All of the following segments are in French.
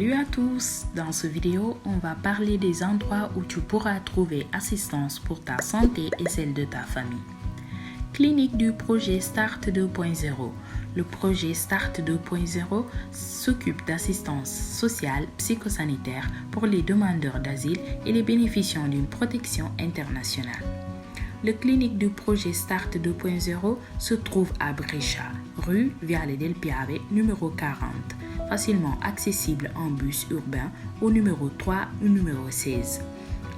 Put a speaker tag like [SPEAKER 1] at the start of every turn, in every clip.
[SPEAKER 1] Salut à tous! Dans cette vidéo, on va parler des endroits où tu pourras trouver assistance pour ta santé et celle de ta famille. Clinique du projet START 2.0. Le projet START 2.0 s'occupe d'assistance sociale psychosanitaire pour les demandeurs d'asile et les bénéficiaires d'une protection internationale. Le clinique du projet START 2.0 se trouve à Brescia, rue Viale del Piave, numéro 40, facilement accessible en bus urbain au numéro 3 ou numéro 16.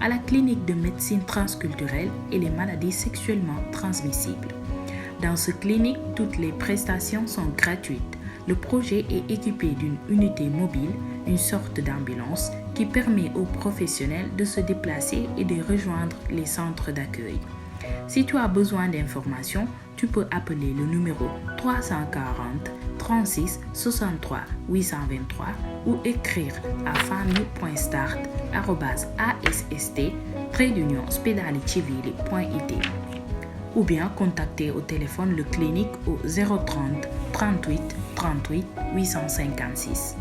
[SPEAKER 1] À la clinique de médecine transculturelle et les maladies sexuellement transmissibles. Dans cette clinique, toutes les prestations sont gratuites. Le projet est équipé d'une unité mobile, une sorte d'ambulance, qui permet aux professionnels de se déplacer et de rejoindre les centres d'accueil. Si tu as besoin d'informations, tu peux appeler le numéro 340 36 63 823 ou écrire à famille.start@asst-union-ospedali-civili.it ou bien contacter au téléphone le clinique au 030 38 38 856.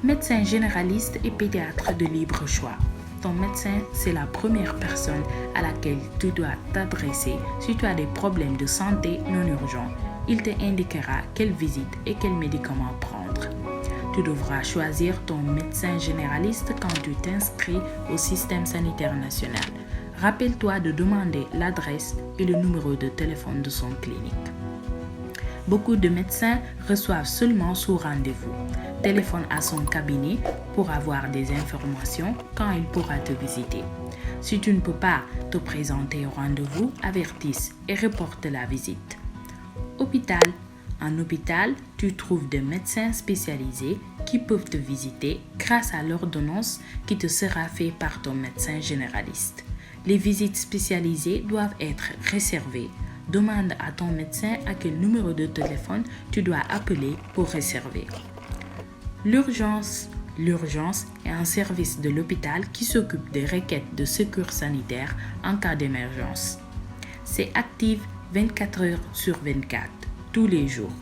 [SPEAKER 1] Médecin généraliste et pédiatre de libre choix. Ton médecin, c'est la première personne à laquelle tu dois t'adresser si tu as des problèmes de santé non urgents. Il te indiquera quelle visite et quels médicaments prendre. Tu devras choisir ton médecin généraliste quand tu t'inscris au système sanitaire national. Rappelle-toi de demander l'adresse et le numéro de téléphone de son clinique. Beaucoup de médecins reçoivent seulement sous rendez-vous. Téléphone à son cabinet pour avoir des informations quand il pourra te visiter. Si tu ne peux pas te présenter au rendez-vous, avertisse et reporte la visite. Hôpital. En hôpital, tu trouves des médecins spécialisés qui peuvent te visiter grâce à l'ordonnance qui te sera faite par ton médecin généraliste. Les visites spécialisées doivent être réservées. Demande à ton médecin à quel numéro de téléphone tu dois appeler pour réserver. L'urgence. L'urgence est un service de l'hôpital qui s'occupe des requêtes de secours sanitaire en cas d'émergence. C'est actif 24 heures sur 24, tous les jours.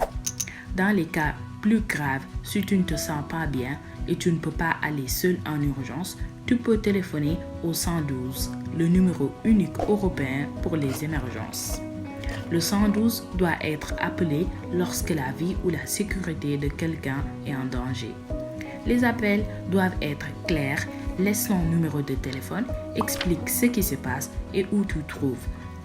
[SPEAKER 1] Dans les cas plus graves, si tu ne te sens pas bien et tu ne peux pas aller seul en urgence, tu peux téléphoner au 112, le numéro unique européen pour les émergences. Le 112 doit être appelé lorsque la vie ou la sécurité de quelqu'un est en danger. Les appels doivent être clairs, laisse ton numéro de téléphone, explique ce qui se passe et où tu trouves.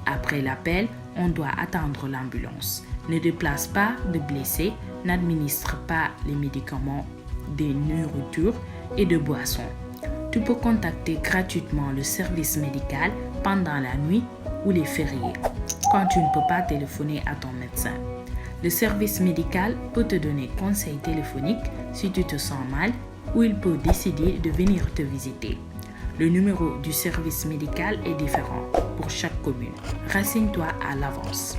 [SPEAKER 1] Après l'appel, on doit attendre l'ambulance. Ne déplace pas de blessés, n'administre pas les médicaments, des nourritures et de boissons. Tu peux contacter gratuitement le service médical pendant la nuit ou les fériés, quand tu ne peux pas téléphoner à ton médecin. Le service médical peut te donner conseil téléphonique si tu te sens mal ou il peut décider de venir te visiter. Le numéro du service médical est différent pour chaque commune. Renseigne-toi à l'avance.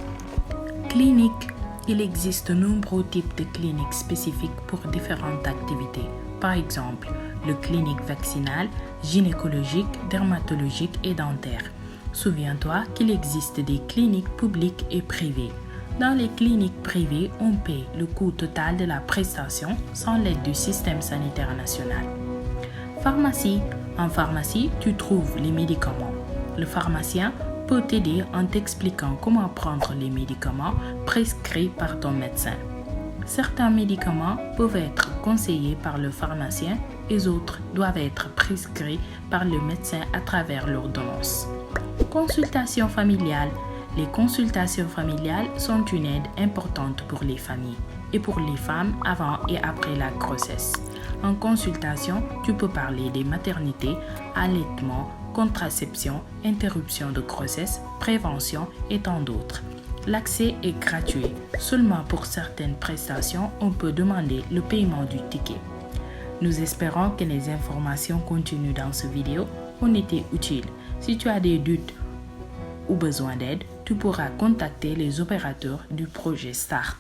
[SPEAKER 1] Clinique. Il existe de nombreux types de cliniques spécifiques pour différentes activités. Par exemple, le clinique vaccinale, gynécologique, dermatologique et dentaire. Souviens-toi qu'il existe des cliniques publiques et privées. Dans les cliniques privées, on paie le coût total de la prestation sans l'aide du système sanitaire national. Pharmacie. En pharmacie, tu trouves les médicaments. Le pharmacien peut t'aider en t'expliquant comment prendre les médicaments prescrits par ton médecin. Certains médicaments peuvent être conseillés par le pharmacien et autres doivent être prescrits par le médecin à travers l'ordonnance. Consultation familiale. Les consultations familiales sont une aide importante pour les familles et pour les femmes avant et après la grossesse. En consultation, tu peux parler des maternités, allaitement, contraception, interruption de grossesse, prévention et tant d'autres. L'accès est gratuit. Seulement pour certaines prestations, on peut demander le paiement du ticket. Nous espérons que les informations contenues dans cette vidéo ont été utiles. Si tu as des doutes ou besoin d'aide, tu pourras contacter les opérateurs du projet START.